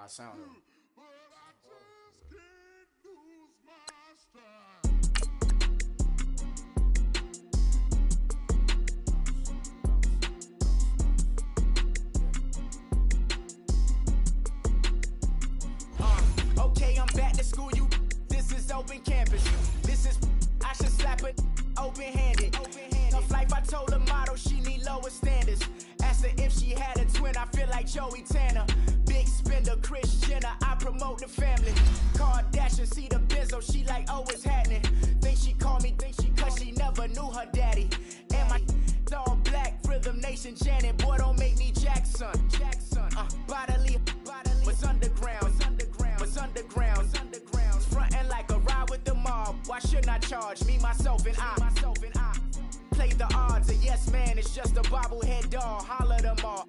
I sound it. Okay, I'm back to school, this is open campus. This is, I should slap it open-handed. Tough life, I told her motto, she need lower standards. Asked her if she had a twin, I feel like Joey Tanner. Big spender, Kris Jenner, I promote the family. Kardashian, see the Benzo, she like, oh, it's happening. Think she called me, cause she never knew her daddy. And my all black, Rhythm Nation, Janet, boy, don't make me Jackson. Bodily, was underground. Frontin' like a ride with the mob. Why shouldn't I charge me, myself, and I? Play the odds, a yes man, it's just a bobblehead doll. Holler them all.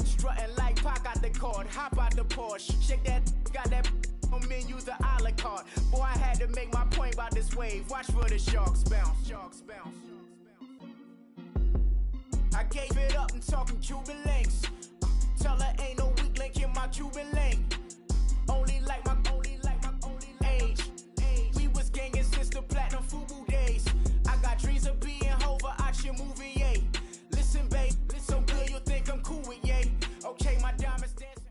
Strutting like Pac out the court, hop out the Porsche. Shake that, got that on menu, the a la carte. Boy, I had to make my point about this wave. Watch for the sharks bounce. I gave it up, I'm talking Cuban links. Tell her ain't no weak link in my Cuban link. Only like my age. We was gangin' since the platinum FUBU days. I got dreams of being Hova out your movie, yay. Listen, babe, listen good, you'll think I'm cool with yay. Okay, my diamonds dancing.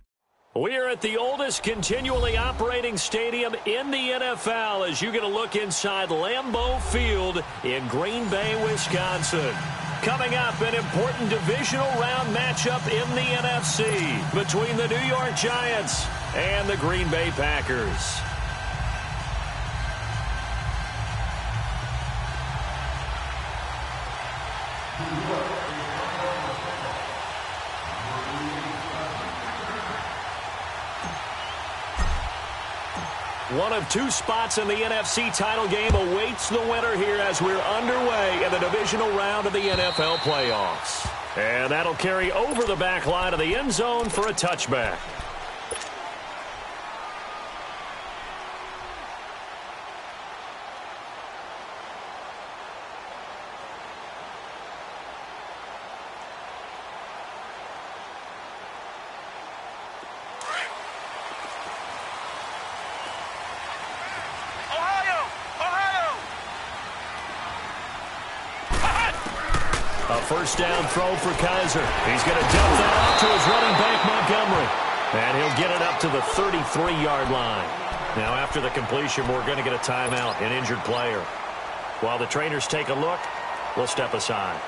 We're at the oldest continually operating stadium in the NFL as you get a look inside Lambeau Field in Green Bay, Wisconsin. Coming up, an important divisional round matchup in the NFC between the New York Giants and the Green Bay Packers. One of two spots in the NFC title game awaits the winner here as we're underway in the divisional round of the NFL playoffs. And that'll carry over the back line of the end zone for a touchback. First down throw for Kaiser. He's going to dump that off to his running back, Montgomery. And he'll get it up to the 33-yard line. Now, after the completion, we're going to get a timeout, an injured player. While the trainers take a look, we'll step aside.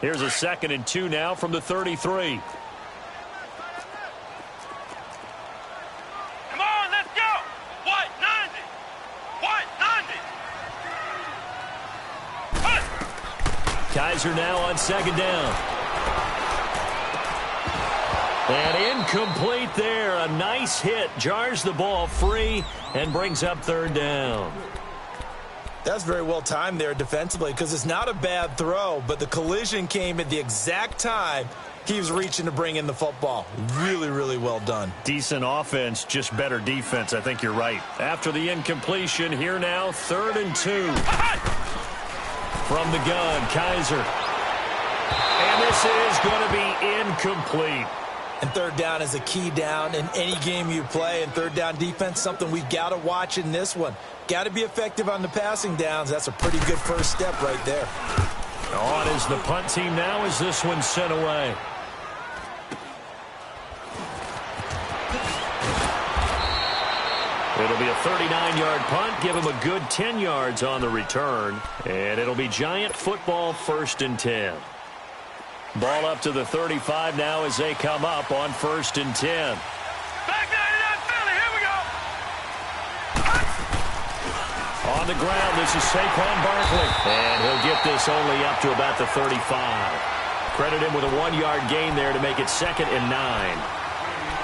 Here's a 2nd and 2 now from the 33. Kaiser now on 2nd down. And incomplete there. A nice hit. Jars the ball free and brings up 3rd down. That's very well timed there defensively because it's not a bad throw, but the collision came at the exact time he was reaching to bring in the football. Really, really well done. Decent offense, just better defense. I think you're right. After the incompletion, here now, 3rd and 2. From the gun, Kaiser. And this is going to be incomplete. And 3rd down is a key down in any game you play. And 3rd down defense, something we've got to watch in this one. Got to be effective on the passing downs. That's a pretty good first step right there. On is the punt team now as this one's sent away. It'll be a 39-yard punt. Give him a good 10 yards on the return. And it'll be Giant football 1st and 10. Ball up to the 35 now as they come up on 1st and 10. Back there to that Philly. Here we go. On the ground, this is Saquon Barkley. And he'll get this only up to about the 35. Credit him with a 1-yard gain there to make it 2nd and 9.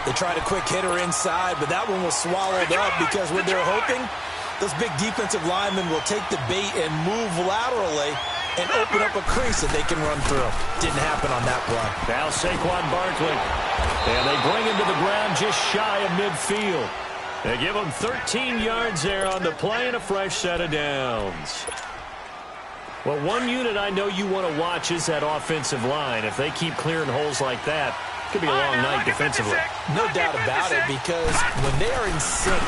They tried a quick hitter inside, but that one was swallowed up because what they're hoping, those big defensive linemen will take the bait and move laterally and open up a crease that they can run through. Didn't happen on that play. Now Saquon Barkley. And they bring him to the ground just shy of midfield. They give him 13 yards there on the play and a fresh set of downs. Well, one unit I know you want to watch is that offensive line. If they keep clearing holes like that, it could be a long night defensively. No doubt about it, because when they are in sync,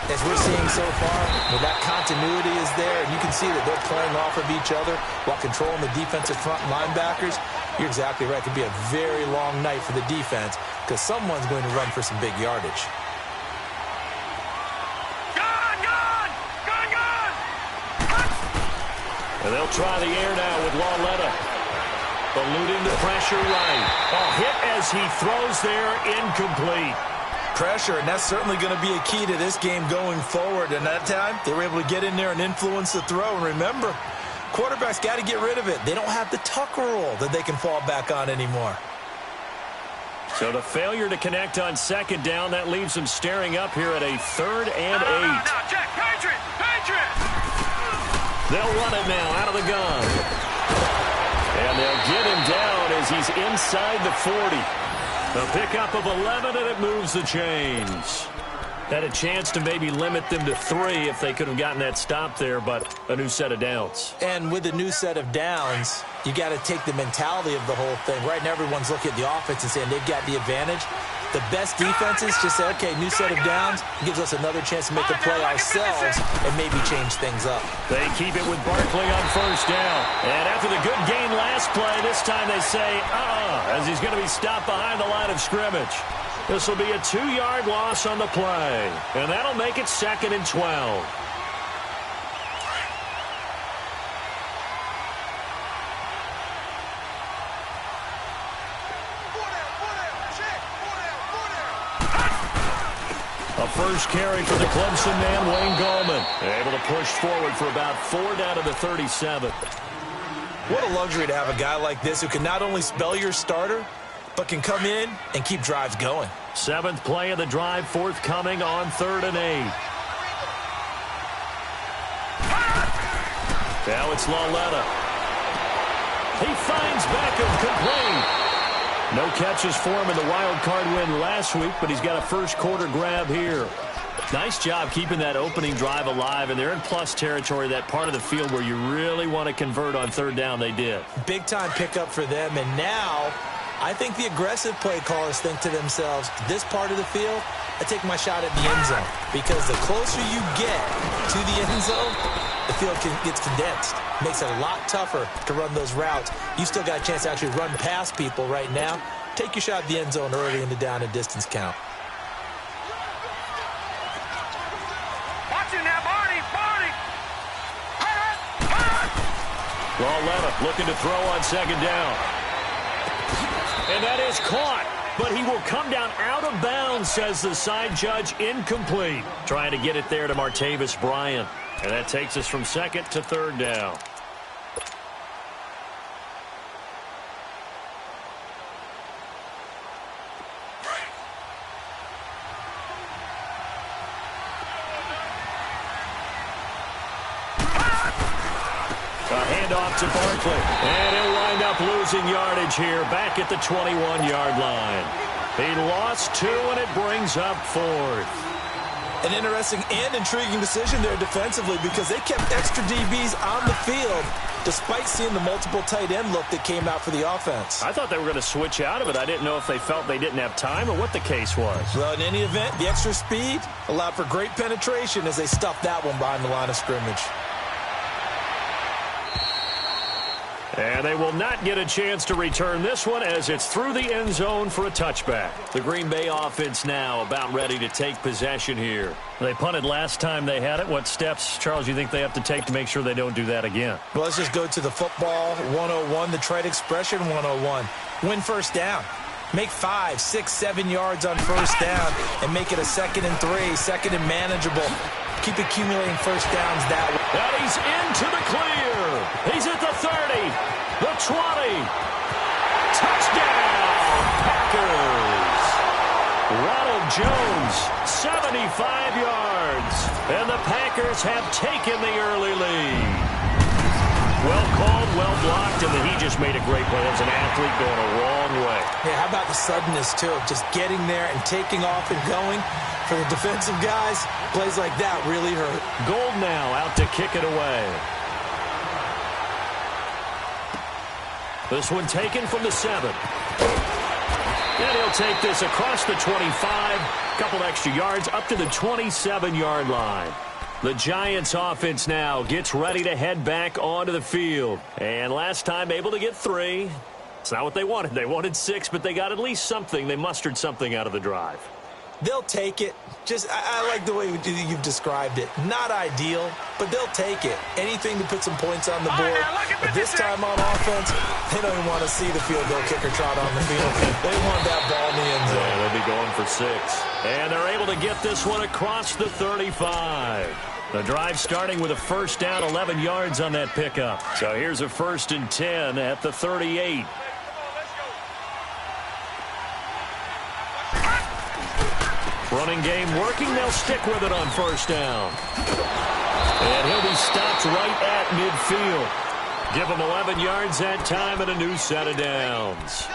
as we're seeing so far, when that continuity is there, and you can see that they're playing off of each other while controlling the defensive front linebackers, you're exactly right. It could be a very long night for the defense because someone's going to run for some big yardage. And they'll try the air now with Lauletta. Eluding the pressure right. A hit as he throws there, incomplete. Pressure, and that's certainly going to be a key to this game going forward. And that time, they were able to get in there and influence the throw. And remember, quarterbacks got to get rid of it. They don't have the tuck rule that they can fall back on anymore. So the failure to connect on second down, that leaves them staring up here at a 3rd and 8. Now, check. Patriot! They'll run it now out of the gun. And they'll get him down as he's inside the 40. A pickup of 11, and it moves the chains. Had a chance to maybe limit them to 3 if they could have gotten that stop there, but a new set of downs. And with a new set of downs, you got to take the mentality of the whole thing. Right now, everyone's looking at the offense and saying they've got the advantage. The best defenses just say, okay, new set of downs, gives us another chance to make a play ourselves and maybe change things up. They keep it with Barkley on first down. And after the good gain last play, this time they say, as he's going to be stopped behind the line of scrimmage. This will be a 2-yard loss on the play. And that'll make it 2nd and 12. A first carry for the Clemson man, Wayne Gallman. Able to push forward for about 4 down to the 37. What a luxury to have a guy like this who can not only spell your starter, but can come in and keep drives going. 7th play of the drive, forthcoming on 3rd and 8. Now it's Lauletta. He finds Beckham, complete. No catches for him in the wild card win last week, but he's got a first quarter grab here. Nice job keeping that opening drive alive, and they're in plus territory, that part of the field where you really want to convert on 3rd down. They did. Big time pickup for them, and now I think the aggressive play callers think to themselves, this part of the field, I take my shot at the end zone, because the closer you get to the end zone, the field gets condensed. Makes it a lot tougher to run those routes. You still got a chance to actually run past people right now. Take your shot at the end zone early in the down and distance count. Watch it now, Barney! Lauletta looking to throw on 2nd down. And that is caught. But he will come down out of bounds, says the side judge. Incomplete. Trying to get it there to Martavis Bryant. And that takes us from 2nd to 3rd down. A handoff to Barkley. And he'll wind up losing yardage here back at the 21-yard line. He lost 2, and it brings up 4th. An interesting and intriguing decision there defensively, because they kept extra DBs on the field despite seeing the multiple tight end look that came out for the offense. I thought they were going to switch out of it. I didn't know if they felt they didn't have time or what the case was. Well, in any event, the extra speed allowed for great penetration as they stuffed that one behind the line of scrimmage. And they will not get a chance to return this one as it's through the end zone for a touchback. The Green Bay offense now about ready to take possession here. They punted last time they had it. What steps, Charles, you think they have to take to make sure they don't do that again? Well, let's just go to the football 101, the trite expression 101. Win first down. Make 5, 6, 7 yards on first down and make it a 2nd and 3, 2nd and manageable. Keep accumulating first downs that way. And he's into the clear. He's at the 30, the 20. Touchdown, Packers. Ronald Jones, 75 yards. And the Packers have taken the early lead. Well called, well blocked, and then he just made a great play. As an athlete going a long way. Yeah, how about the suddenness, too, of just getting there and taking off and going? For the defensive guys, plays like that really hurt. Gold now out to kick it away. This one taken from the 7. And he'll take this across the 25. Couple extra yards up to the 27-yard line. The Giants offense now gets ready to head back onto the field. And last time able to get 3. It's not what they wanted. They wanted 6, but they got at least something. They mustered something out of the drive. They'll take it. I like the way you've described it. Not ideal, but they'll take it. Anything to put some points on the board. But this time on offense, they don't even want to see the field goal kicker trot on the field. They want that ball in the end zone. Yeah, they'll be going for 6. And they're able to get this one across the 35. The drive starting with a first down, 11 yards on that pickup. So here's a 1st and 10 at the 38. Running game working. They'll stick with it on first down. And he'll be stopped right at midfield. Give him 11 yards that time and a new set of downs.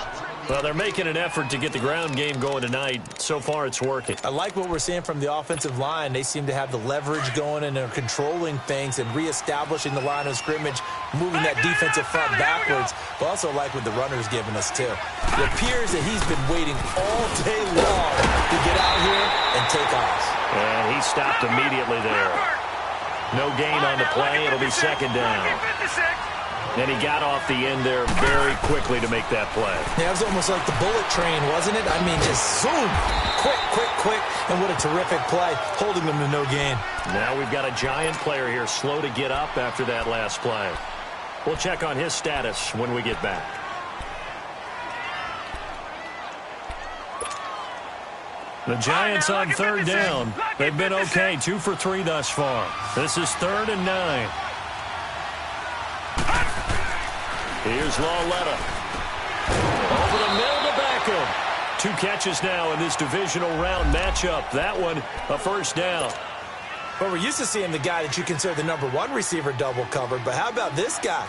Well, they're making an effort to get the ground game going tonight. So far, it's working. I like what we're seeing from the offensive line. They seem to have the leverage going and they're controlling things and reestablishing the line of scrimmage, moving that defensive front backwards. But also like what the runner's giving us, too. It appears that he's been waiting all day long to get out here and take off. And he stopped immediately there. No gain on the play. It'll be 2nd down. And he got off the end there very quickly to make that play. Yeah, it was almost like the bullet train, wasn't it? I mean, just zoom, quick, and what a terrific play, holding them to no gain. Now we've got a Giant player here slow to get up after that last play. We'll check on his status when we get back. The Giants on 3rd down. They've been okay, 2 for 3 thus far. This is 3rd and 9. Here's Lawletta. Over the middle to Beckham. 2 catches now in this divisional round matchup. That one, a first down. Well, we're used to seeing the guy that you consider the #1 receiver double covered, but how about this guy?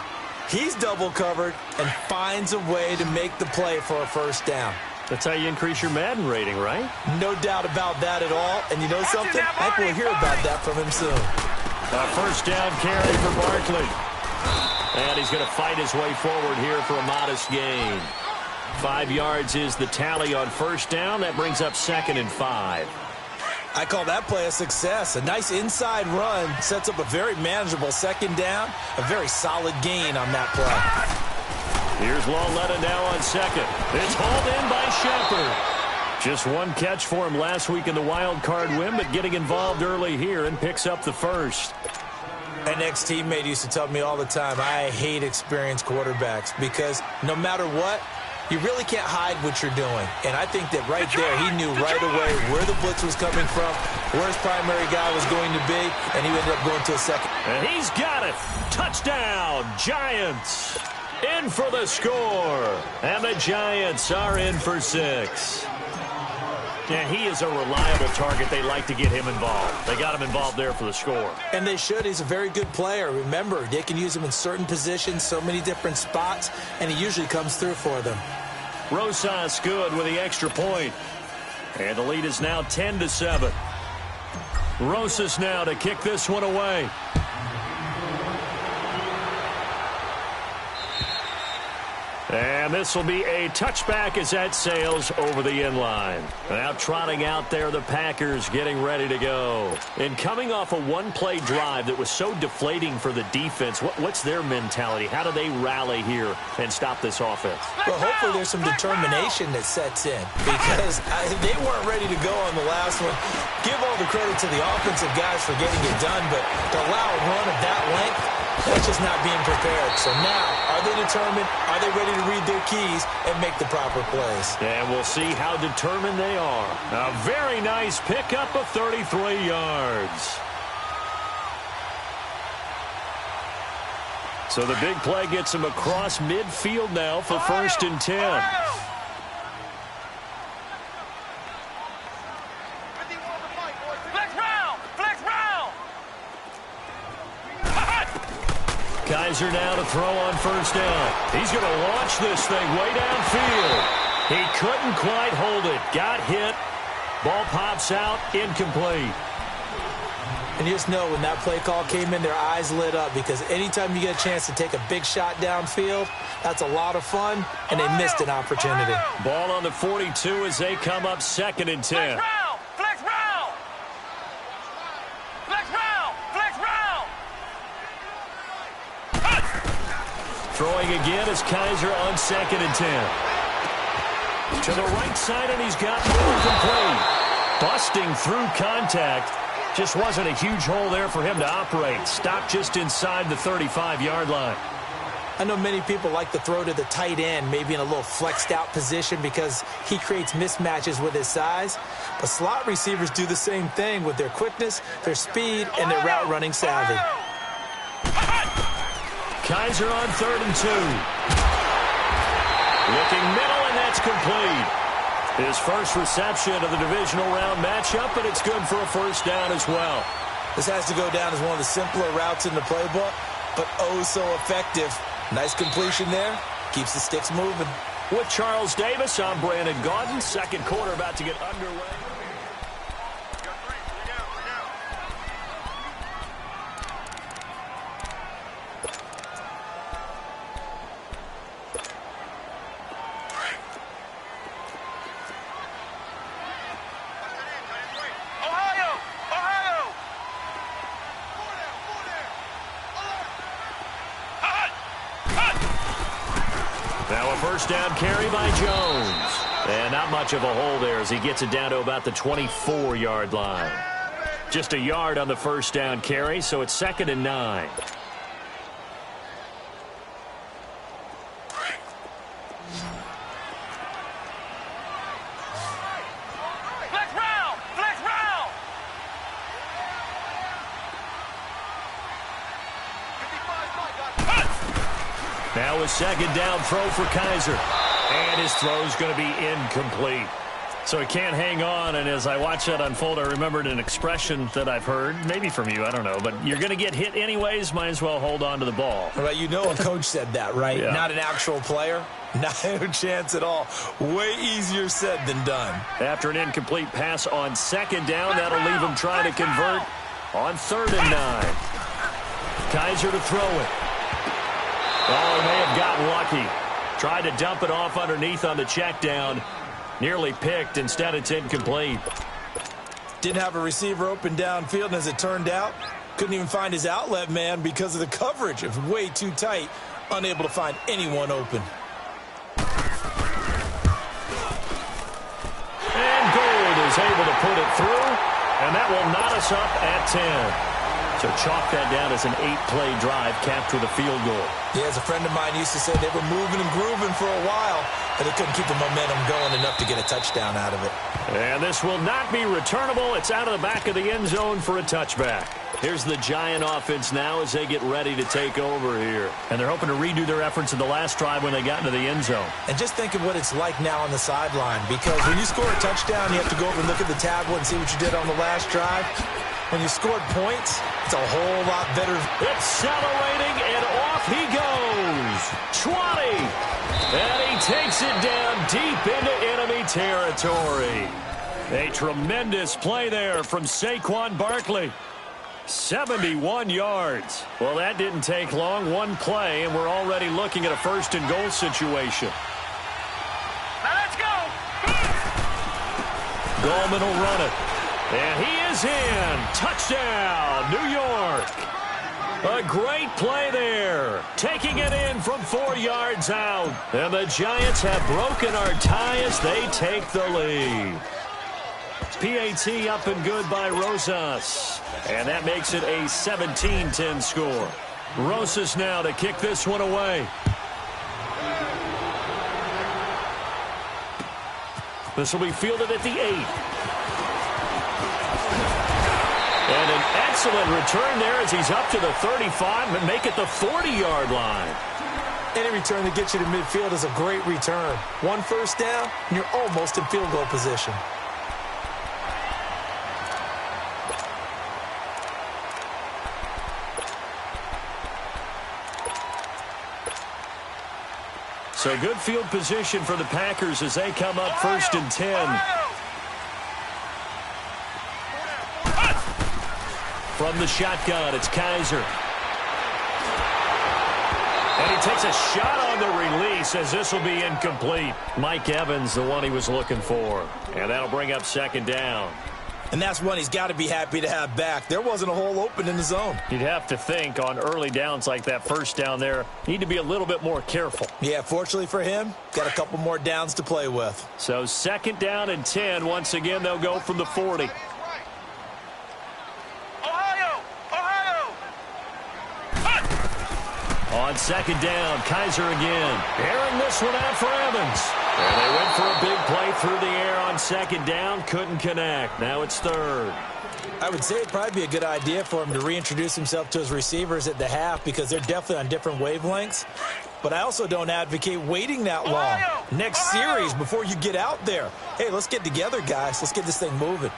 He's double covered and finds a way to make the play for a first down. That's how you increase your Madden rating, right? No doubt about that at all. And you know something? I think we'll hear about that from him soon. A first down carry for Barkley. And he's going to fight his way forward here for a modest gain. 5 yards is the tally on first down. That brings up 2nd and 5. I call that play a success. A nice inside run sets up a very manageable 2nd down. A very solid gain on that play. Here's Lawletta now on 2nd. It's hauled in by Shepard. Just 1 catch for him last week in the wild card win, but getting involved early here and picks up the first. An ex-teammate used to tell me all the time, I hate experienced quarterbacks because no matter what, you really can't hide what you're doing. And I think that right there, he knew right away where the blitz was coming from, where his primary guy was going to be, and he ended up going to a 2nd. And he's got it. Touchdown, Giants. In for the score. And the Giants are in for 6. And he is a reliable target. They like to get him involved. They got him involved there for the score. And they should. He's a very good player. Remember, they can use him in certain positions, so many different spots, and he usually comes through for them. Rosas good with the extra point. And the lead is now 10-7. Rosas now to kick this one away. And this will be a touchback as that sails over the end line. Now trotting out there, the Packers getting ready to go. And coming off a 1-play drive that was so deflating for the defense, what's their mentality? How do they rally here and stop this offense? Well, hopefully there's some determination that sets in because they weren't ready to go on the last one. Give all the credit to the offensive guys for getting it done, but to allow a run of that length, that's just not being prepared. So now, are they determined? Are they ready to read their keys and make the proper plays? And we'll see how determined they are. A very nice pickup of 33 yards. So the big play gets him across midfield now for 1st and 10. Kaiser now to throw on first down. He's going to launch this thing way downfield. He couldn't quite hold it. Got hit. Ball pops out. Incomplete. And you just know when that play call came in, their eyes lit up, because anytime you get a chance to take a big shot downfield, that's a lot of fun, and they missed an opportunity. Ball on the 42 as they come up 2nd and 10. Flex round! Flex round! Flex round! Throwing again is Kaiser on 2nd and 10. To the right side, and he's got more complete. Busting through contact. Just wasn't a huge hole there for him to operate. Stopped just inside the 35-yard line. I know many people like to throw to the tight end, maybe in a little flexed out position because he creates mismatches with his size. But slot receivers do the same thing with their quickness, their speed, and their route running savvy. Kaiser on 3rd and 2. Looking middle, and that's complete. His first reception of the divisional round matchup, and it's good for a first down as well. This has to go down as one of the simpler routes in the playbook, but oh so effective. Nice completion there. Keeps the sticks moving. With Charles Davis, I'm Brandon Gaudin. Second quarter about to get underway. Now a first down carry by Jones. And not much of a hole there as he gets it down to about the 24-yard line. Just a yard on the first down carry, so it's 2nd and 9. Now a second down throw for Kaiser. And his throw's going to be incomplete. So he can't hang on, and as I watch that unfold, I remembered an expression that I've heard, maybe from you, I don't know, but you're going to get hit anyways, might as well hold on to the ball. Well, you know a coach said that, right? Yeah. Not an actual player. Not a chance at all. Way easier said than done. After an incomplete pass on second down, that'll leave him trying to convert on 3rd and 9. Kaiser to throw it. Oh, he may have gotten lucky. Tried to dump it off underneath on the check down. Nearly picked. Instead, it's incomplete. Didn't have a receiver open downfield, and as it turned out, couldn't even find his outlet man because of the coverage. It was way too tight. Unable to find anyone open. And Gould is able to put it through, and that will knot us up at 10. So chalk that down as an 8-play drive capped with a field goal. Yeah, as a friend of mine used to say, they were moving and grooving for a while, but they couldn't keep the momentum going enough to get a touchdown out of it. And this will not be returnable. It's out of the back of the end zone for a touchback. Here's the Giant offense now as they get ready to take over here. And they're hoping to redo their efforts in the last drive when they got into the end zone. And just think of what it's like now on the sideline, because when you score a touchdown, you have to go over and look at the tablet and see what you did on the last drive. When you scored points, it's a whole lot better. Accelerating, and off he goes. 20. And he takes it down deep into enemy territory. A tremendous play there from Saquon Barkley. 71 yards. Well, that didn't take long. One play, and we're already looking at a 1st and goal situation. Now let's go. Gallman will run it. And he is in. Touchdown, New York. A great play there. Taking it in from 4 yards out. And the Giants have broken our tie as they take the lead. PAT up and good by Rosas. And that makes it a 17-10 score. Rosas now to kick this one away. This will be fielded at the 8. And an excellent return there as he's up to the 35 and make it the 40-yard line. Any return that gets you to midfield is a great return. One first down, and you're almost in field goal position. So good field position for the Packers as they come up 1st and 10. from the shotgun. It's Kaiser. And he takes a shot on the release as this will be incomplete. Mike Evans, the one he was looking for. And that'll bring up second down. And that's one he's got to be happy to have back. There wasn't a hole open in the zone. You'd have to think on early downs like that first down there, need to be a little bit more careful. Yeah, fortunately for him, got a couple more downs to play with. So second down and 10. Once again, they'll go from the 40. On second down, Kaiser again. Airing this one out for Evans. And they went for a big play through the air on second down. Couldn't connect. Now it's third. I would say it'd probably be a good idea for him to reintroduce himself to his receivers at the half because they're definitely on different wavelengths. But I also don't advocate waiting that long. Next series before you get out there. Hey, let's get together, guys. Let's get this thing moving.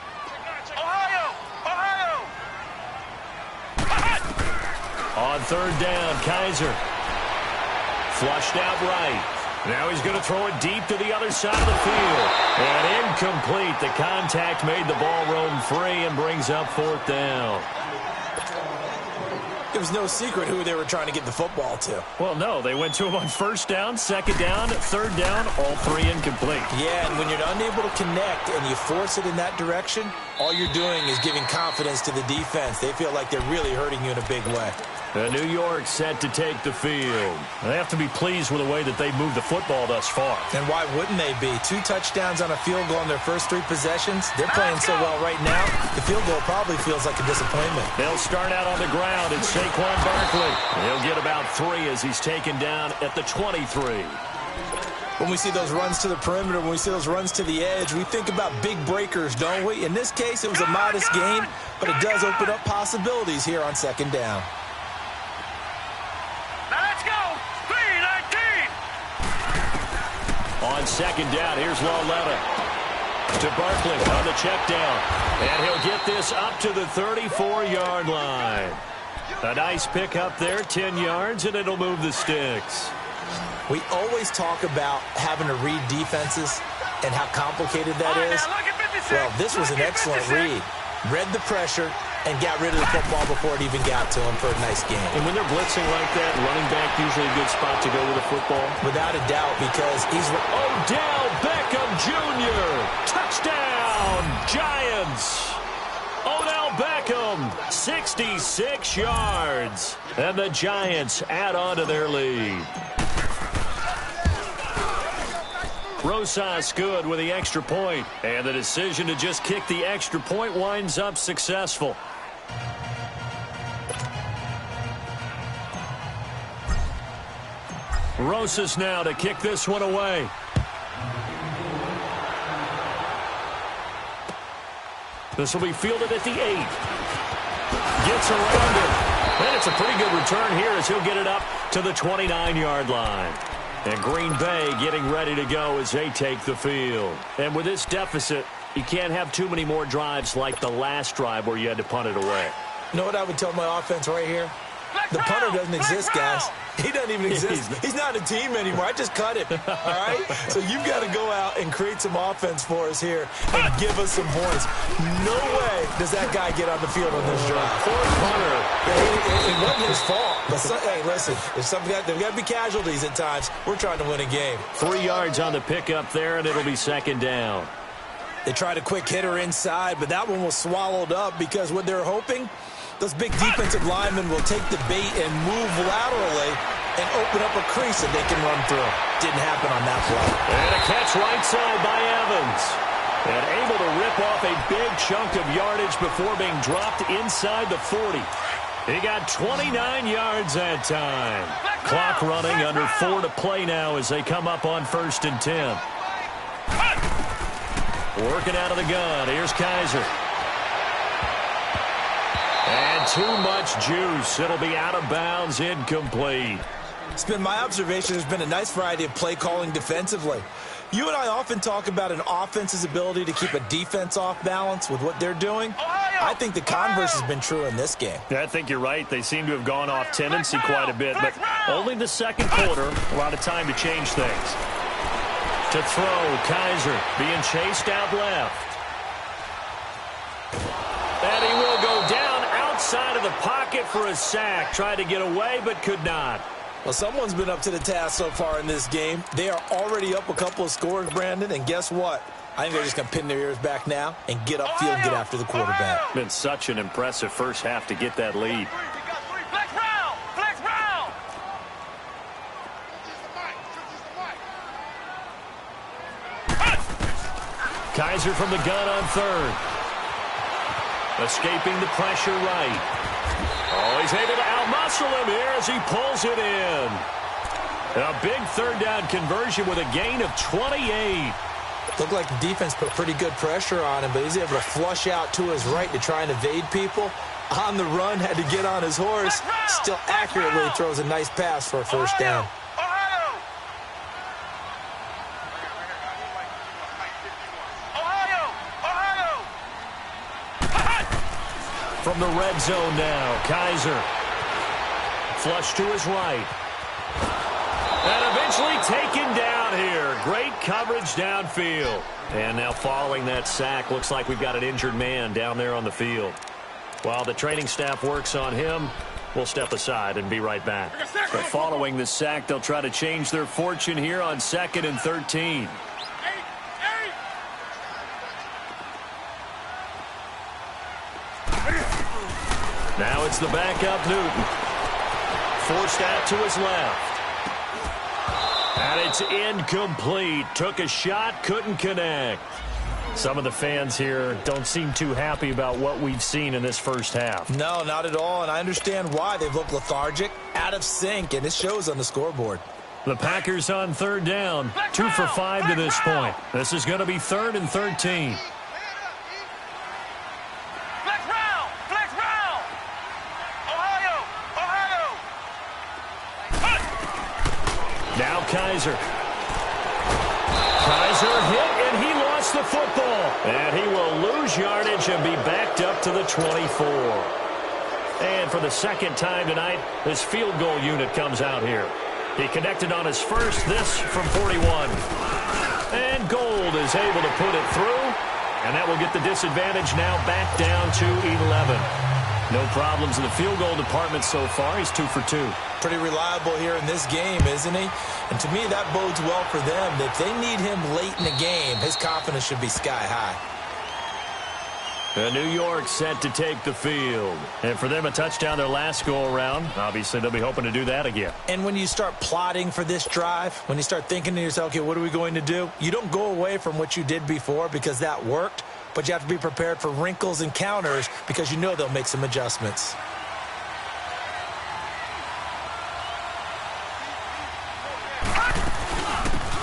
On third down, Kaiser. Flushed out right. Now he's going to throw it deep to the other side of the field. And incomplete. The contact made the ball roam free and brings up fourth down. It was no secret who they were trying to get the football to. Well, no. They went to him on first down, second down, third down, all three incomplete. Yeah, and when you're unable to connect and you force it in that direction, all you're doing is giving confidence to the defense. They feel like they're really hurting you in a big way. New York set to take the field. They have to be pleased with the way that they've moved the football thus far. And why wouldn't they be? 2 touchdowns on a field goal in their first 3 possessions. They're playing so well right now, the field goal probably feels like a disappointment. They'll start out on the ground. It's Saquon Barkley. He'll get about 3 as he's taken down at the 23. When we see those runs to the perimeter, when we see those runs to the edge, we think about big breakers, don't we? In this case, it was a modest gain, but it does open up possibilities here on second down. On second down, here's Lauletta to Barkley on the check down. And he'll get this up to the 34-yard line. A nice pick up there, 10 yards, and it'll move the sticks. We always talk about having to read defenses and how complicated that is. Well, this was an excellent read. Read the pressure and got rid of the football before it even got to him for a nice game. And when they're blitzing like that, running back usually a good spot to go with the football. Without a doubt, because he's... Odell Beckham Jr. Touchdown, Giants. Odell Beckham, 66 yards. And the Giants add on to their lead. Rosas good with the extra point. And the decision to just kick the extra point winds up successful. Rosas now to kick this one away. This will be fielded at the 8. Gets around it. And it's a pretty good return here as he'll get it up to the 29-yard line. And Green Bay getting ready to go as they take the field. And with this deficit, you can't have too many more drives like the last drive where you had to punt it away. You know what I would tell my offense right here? The punter doesn't exist, guys. He doesn't even exist. He's not a team anymore. I just cut him, all right? So you've got to go out and create some offense for us here and give us some points. No way does that guy get on the field on this drive. Fourth punter. It wasn't his fault. But hey, listen, there's got to be casualties at times. We're trying to win a game. 3 yards on the pickup there, and it'll be second down. They tried a quick hitter inside, but that one was swallowed up because what they're hoping, those big defensive linemen will take the bait and move laterally and open up a crease that they can run through. Didn't happen on that play. And a catch right side by Evans. And able to rip off a big chunk of yardage before being dropped inside the 40. He got 29 yards that time. Clock running, under 4 to play now as they come up on 1st and 10. Working out of the gun. Here's Kaiser. And too much juice. It'll be out of bounds, incomplete. It's been my observation there's been a nice variety of play calling defensively. You and I often talk about an offense's ability to keep a defense off balance with what they're doing. I think the converse has been true in this game. Yeah, I think you're right. They seem to have gone off tendency quite a bit, but only the second quarter, a lot of time to change things. To throw, Kaiser being chased out left. And he will go down outside the pocket for a sack. Tried to get away, but could not. Well, someone's been up to the task so far in this game. They are already up a couple of scores, Brandon, and guess what? I think they're just going to pin their ears back now and get upfield and get after the quarterback. Been such an impressive first half to get that lead. Flex round! Flex round! Kaiser from the gun on third. Escaping the pressure right. Oh, he's able to outmuscle him here as he pulls it in. A big third down conversion with a gain of 28. Looked like the defense put pretty good pressure on him, but he's able to flush out to his right to try and evade people. On the run, had to get on his horse. Still accurately throws a nice pass for a first down. From the red zone now, Kaiser. Flush to his right. And eventually taken down here. Great coverage downfield. And now following that sack, looks like we've got an injured man down there on the field. While the training staff works on him, we'll step aside and be right back. But following the sack, they'll try to change their fortune here on 2nd and 13. Now it's the backup Newton. Forced out to his left. And it's incomplete. Took a shot, couldn't connect. Some of the fans here don't seem too happy about what we've seen in this first half. No, not at all, and I understand why. They've looked lethargic, out of sync, and it shows on the scoreboard. The Packers on third down, 2 for 5 to this point. This is going to be 3rd and 13. Now Kaiser. Kaiser hit, and he lost the football. And he will lose yardage and be backed up to the 24. And for the second time tonight, this field goal unit comes out here. He connected on his first, this from 41. And Gold is able to put it through. And that will get the disadvantage now back down to 11. No problems in the field goal department so far. He's 2 for 2. Pretty reliable here in this game, isn't he? And to me, that bodes well for them. If they need him late in the game, his confidence should be sky high. New York set to take the field. And for them, a touchdown their last go-around. Obviously, they'll be hoping to do that again. And when you start plotting for this drive, when you start thinking to yourself, okay, what are we going to do? You don't go away from what you did before because that worked. But you have to be prepared for wrinkles and counters because you know they'll make some adjustments.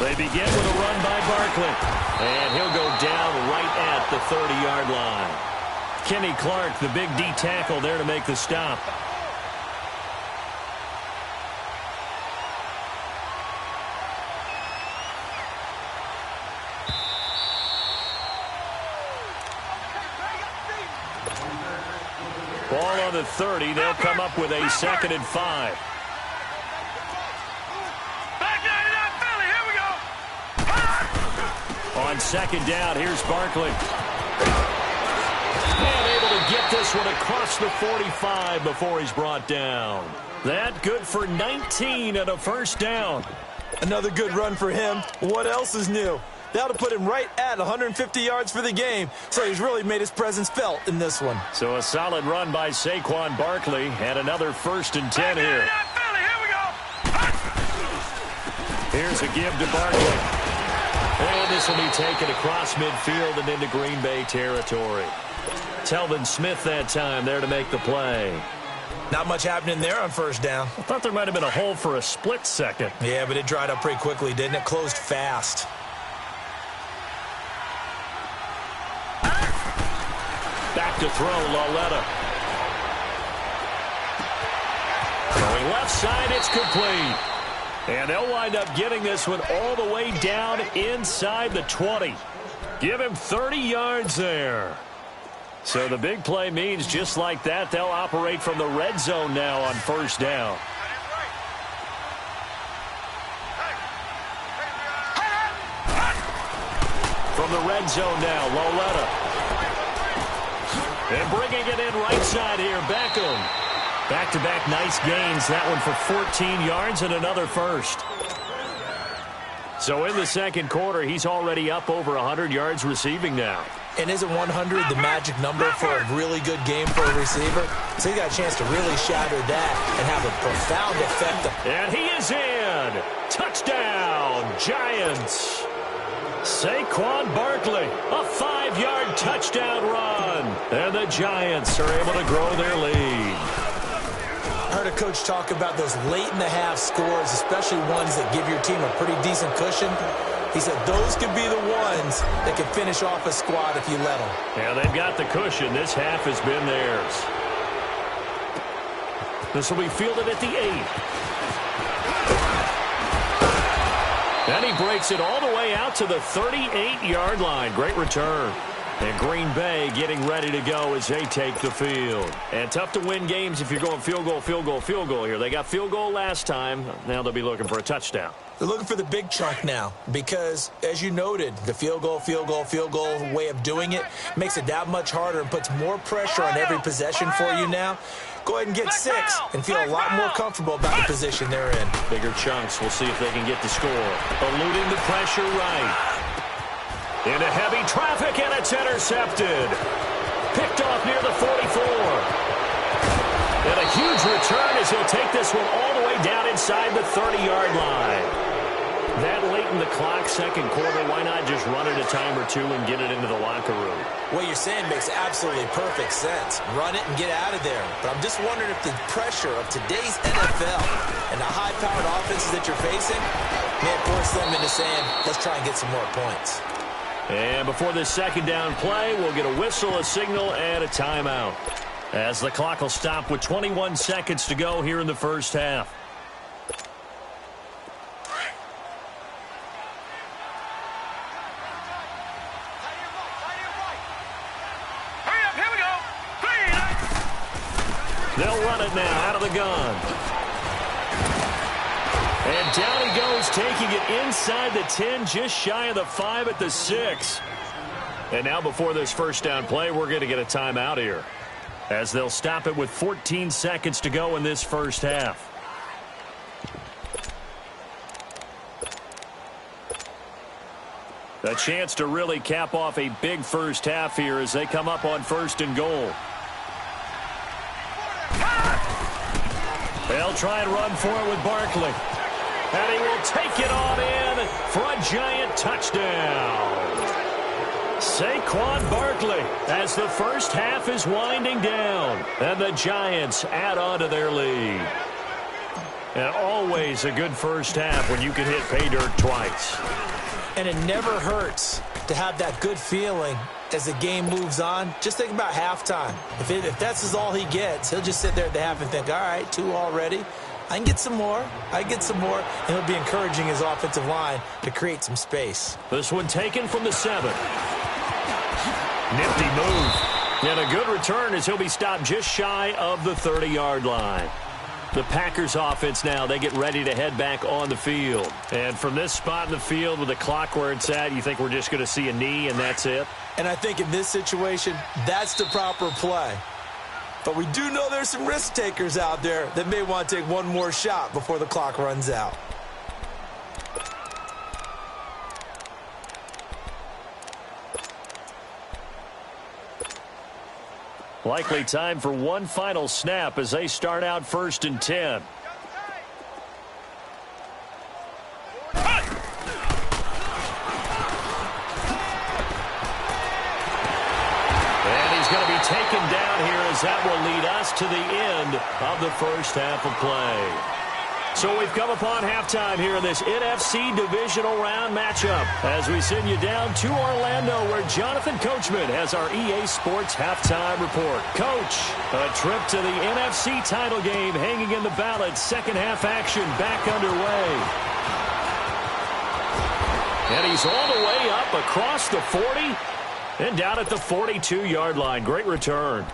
They begin with a run by Barkley. And he'll go down right at the 30-yard line. Kenny Clark, the big D tackle there to make the stop. Ball on the 30. They'll come up with a 2nd and 5. On 2nd down, here's Barkley. And able to get this one across the 45 before he's brought down. That good for 19 and a first down. Another good run for him. What else is new? That'll put him right at 150 yards for the game. So he's really made his presence felt in this one. So a solid run by Saquon Barkley and another 1st and 10 here. Here's a give to Barkley. And this will be taken across midfield and into Green Bay territory. Telvin Smith that time there to make the play. Not much happening there on first down. I thought there might have been a hole for a split second. Yeah, but it dried up pretty quickly, didn't it? Closed fast. Back to throw, Lauletta. Going left side, it's complete. And they'll wind up getting this one all the way down inside the 20. Give him 30 yards there. So the big play means just like that, they'll operate from the red zone now on first down. From the red zone now, Lauletta. And bringing it in right side here, Beckham. Back-to-back nice gains. That one for 14 yards and another first. So in the second quarter, he's already up over 100 yards receiving now. And isn't 100 the magic number for a really good game for a receiver? So he got a chance to really shatter that and have a profound effect. And he is in. Touchdown, Giants. Saquon Barkley, a 5-yard touchdown run. And the Giants are able to grow their lead. I heard a coach talk about those late-in-the-half scores, especially ones that give your team a pretty decent cushion. He said those could be the ones that can finish off a squad if you let them. Yeah, they've got the cushion. This half has been theirs. This will be fielded at the 8. And he breaks it all the way out to the 38-yard line. Great return. And Green Bay getting ready to go as they take the field. And tough to win games if you're going field goal, field goal, field goal here. They got field goal last time. Now they'll be looking for a touchdown. They're looking for the big chunk now because, as you noted, the field goal way of doing it makes it that much harder and puts more pressure on every possession for you now. Go ahead and get 6 and feel a lot more comfortable about the position they're in. Bigger chunks. We'll see if they can get the score. Eluding the pressure right. Into heavy traffic, and it's intercepted. Picked off near the 44. And a huge return as he'll take this one all the way down inside the 30-yard line. That late in the clock, second quarter, why not just run it a time or two and get it into the locker room? What you're saying makes absolutely perfect sense. Run it and get out of there. But I'm just wondering if the pressure of today's NFL and the high-powered offenses that you're facing may force them into saying, let's try and get some more points. And before this second down play, we'll get a whistle, a signal, and a timeout. As the clock will stop with 21 seconds to go here in the first half. Hurry up, here we go. They'll run it now out of the gun. And down he goes, taking it inside the 10, just shy of the 5 at the 6. And now before this first down play, we're going to get a timeout here, as they'll stop it with 14 seconds to go in this first half. A chance to really cap off a big first half here as they come up on 1st and goal. They'll try and run for it with Barkley. And he will take it on in for a Giant touchdown. Saquon Barkley as the first half is winding down. And the Giants add on to their lead. And always a good first half when you can hit pay dirt twice. And it never hurts to have that good feeling as the game moves on. Just think about halftime. If that's all he gets, he'll just sit there at the half and think, all right, 2 already. I can get some more. And he'll be encouraging his offensive line to create some space. This one taken from the 7. Nifty move. And a good return as he'll be stopped just shy of the 30-yard line. The Packers offense now, they get ready to head back on the field. And from this spot in the field with the clock where it's at, you think we're just going to see a knee and that's it? And I think in this situation, that's the proper play. But we do know there's some risk takers out there that may want to take one more shot before the clock runs out. Likely time for one final snap as they start out 1st and 10. Going to be taken down here as that will lead us to the end of the first half of play. So we've come upon halftime here in this NFC divisional round matchup as we send you down to Orlando where Jonathan Coachman has our EA Sports halftime report. Coach, a trip to the NFC title game hanging in the balance. Second half action back underway. And he's all the way up across the 40. And down at the 42-yard line. Great return.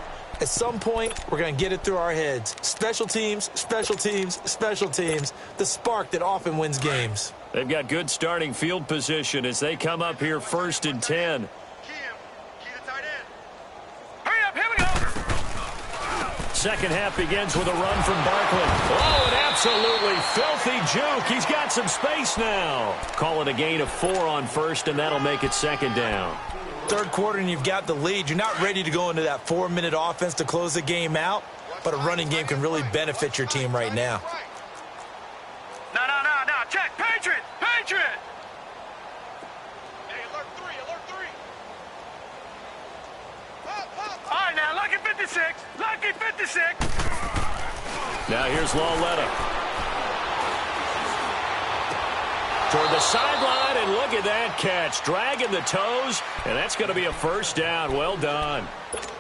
At some point, we're going to get it through our heads. Special teams, special teams, special teams. The spark that often wins games. They've got good starting field position as they come up here 1st and 10. Key the tight end. Hurry up, here we go. second half begins with a run from Barkley. Oh, an absolutely filthy juke. He's got some space now. Call it a gain of 4 on first, and that'll make it second down. Third quarter and you've got the lead. You're not ready to go into that 4-minute offense to close the game out, but a running game can really benefit your team right now. No. Check. Patriot. Hey, alert 3. Pop. All right, now, lucky 56. Now here's Lawletta. Toward the sideline, and look at that catch. Dragging the toes, and that's going to be a first down. Well done.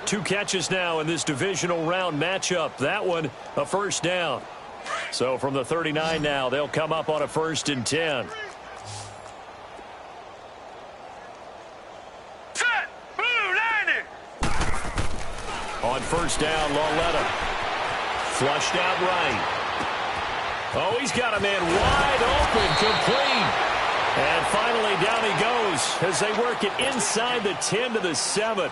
2 catches now in this divisional round matchup. That one, a first down. So from the 39 now, they'll come up on a 1st and 10. Set. Blue, landing. On first down, Lawletta. Flushed out right. Oh, he's got a man wide open, complete. And finally, down he goes as they work it inside the 10 to the 7.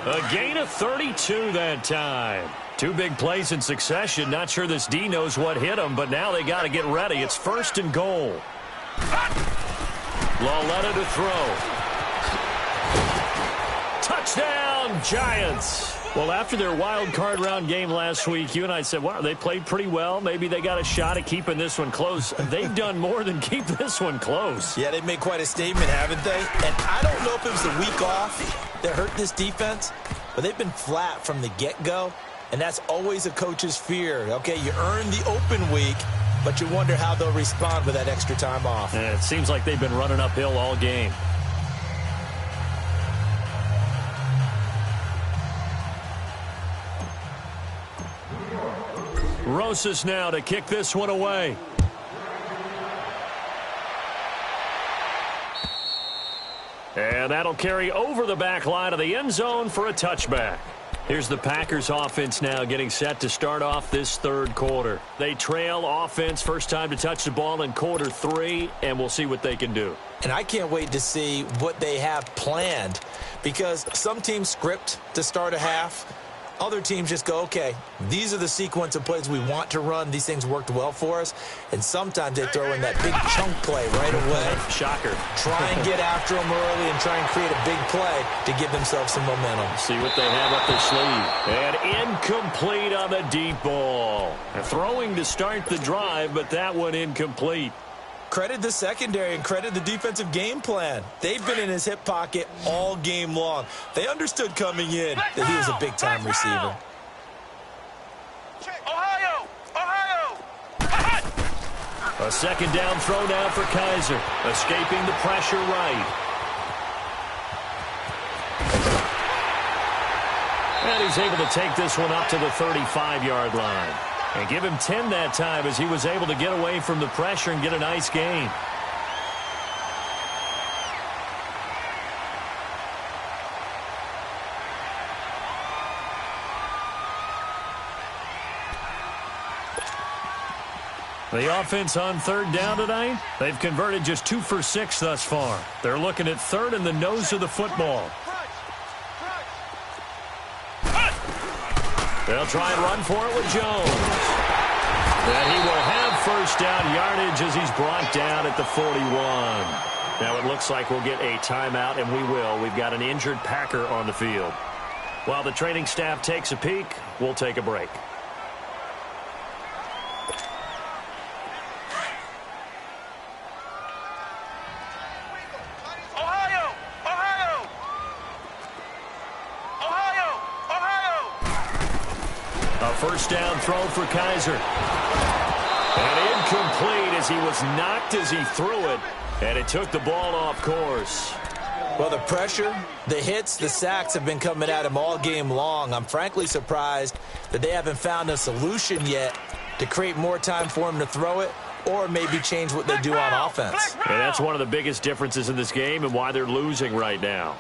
A gain of 32 that time. 2 big plays in succession. Not sure this D knows what hit him, but now they got to get ready. It's 1st and goal. Lawletta to throw. Touchdown, Giants. Well, after their wild card round game last week, you and I said, wow, they played pretty well. Maybe they got a shot at keeping this one close. They've done more than keep this one close. Yeah, they've made quite a statement, haven't they? And I don't know if it was the week off that hurt this defense, but they've been flat from the get-go, and that's always a coach's fear. Okay, you earn the open week, but you wonder how they'll respond with that extra time off. And it seems like they've been running uphill all game. Rosas now to kick this one away. And that'll carry over the back line of the end zone for a touchback. Here's the Packers offense now getting set to start off this 3rd quarter. They trail offense, first time to touch the ball in quarter 3, and we'll see what they can do. And I can't wait to see what they have planned, because some teams script to start a half. Other teams just go, okay, these are the sequence of plays we want to run. These things worked well for us. And sometimes they throw in that big chunk play right away. Shocker. Try and get after them early and try and create a big play to give themselves some momentum. See what they have up their sleeve. And incomplete on the deep ball. Throwing to start the drive, but that one incomplete. Credit the secondary and credit the defensive game plan. They've been in his hip pocket all game long. They understood coming in that he was a big-time receiver. Ohio. A second down throw now for Kaiser. Escaping the pressure right. And he's able to take this one up to the 35-yard line. And give him 10 that time as he was able to get away from the pressure and get a nice gain. The offense on 3rd down tonight, they've converted just 2 for 6 thus far. They're looking at 3rd and the nose of the football. They'll try and run for it with Jones. And he will have first down yardage as he's brought down at the 41. Now it looks like we'll get a timeout, and we will. We've got an injured Packer on the field. While the training staff takes a peek, we'll take a break. First down throw for Kaiser. And incomplete as he was knocked as he threw it. And it took the ball off course. Well, the pressure, the hits, the sacks have been coming at him all game long. I'm frankly surprised that they haven't found a solution yet to create more time for him to throw it or maybe change what they do on offense. And that's one of the biggest differences in this game and why they're losing right now.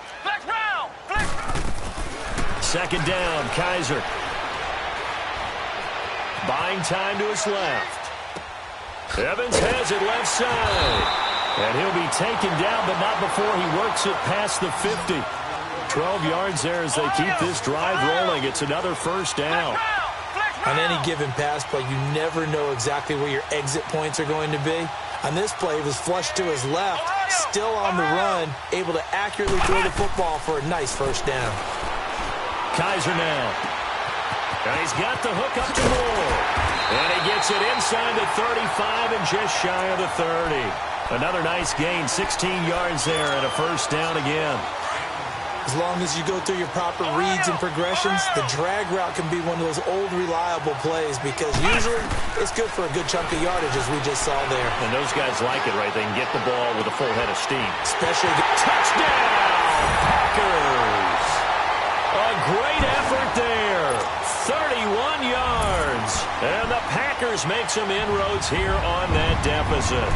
Second down, Kaiser. Buying time to his left. Evans has it left side. And he'll be taken down, but not before he works it past the 50. 12 yards there as they keep this drive rolling. It's another first down. On any given pass play, you never know exactly where your exit points are going to be. On this play, he was flushed to his left, still on the run, able to accurately throw the football for a nice first down. Kaiser now. And he's got the hook up to Moore. And he gets it inside the 35 and just shy of the 30. Another nice gain, 16 yards there and a first down again. As long as you go through your proper reads and progressions, the drag route can be one of those old reliable plays because usually it's good for a good chunk of yardage as we just saw there. And those guys like it, right? They can get the ball with a full head of steam. Especially the touchdown, Packers. A great effort there. 31 yards. And the Packers make some inroads here on that deficit.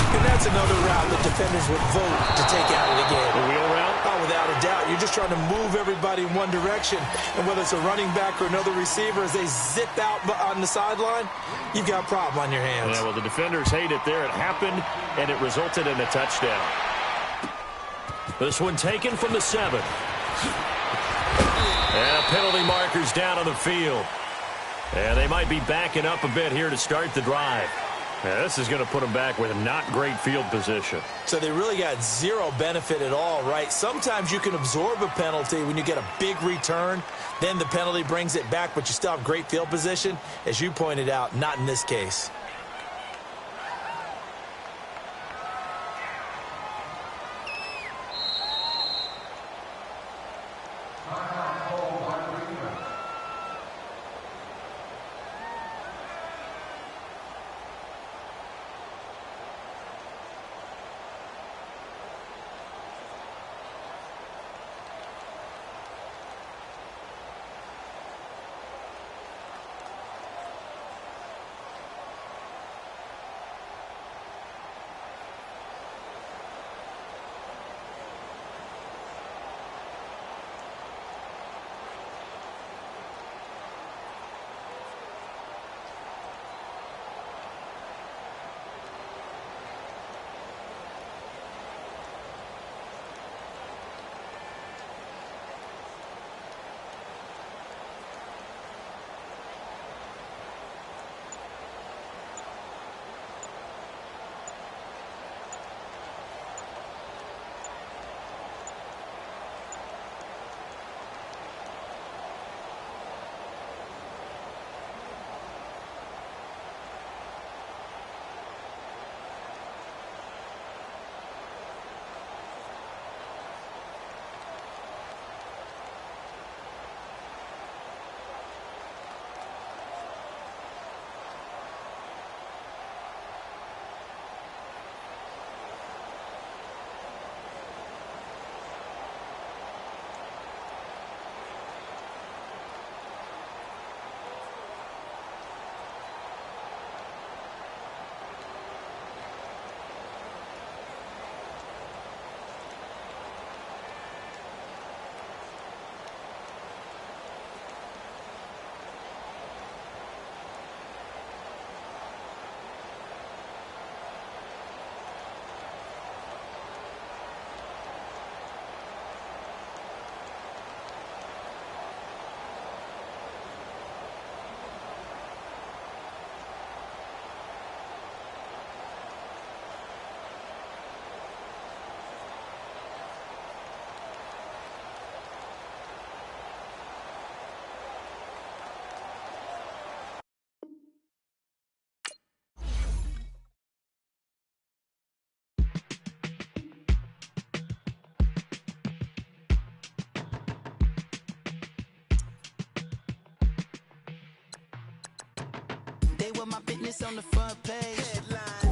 And that's another route that defenders would vote to take out of the game. The wheel route? Oh, without a doubt. You're just trying to move everybody in one direction. And whether it's a running back or another receiver, as they zip out on the sideline, you've got a problem on your hands. Yeah, well, the defenders hate it there. It happened, and it resulted in a touchdown. This one taken from the 7. And penalty markers down on the field. And they might be backing up a bit here to start the drive. Yeah, this is going to put them back with not great field position. So they really got zero benefit at all, right? Sometimes you can absorb a penalty when you get a big return. Then the penalty brings it back, but you still have great field position. As you pointed out, not in this case. They were my business on the front page. Headline.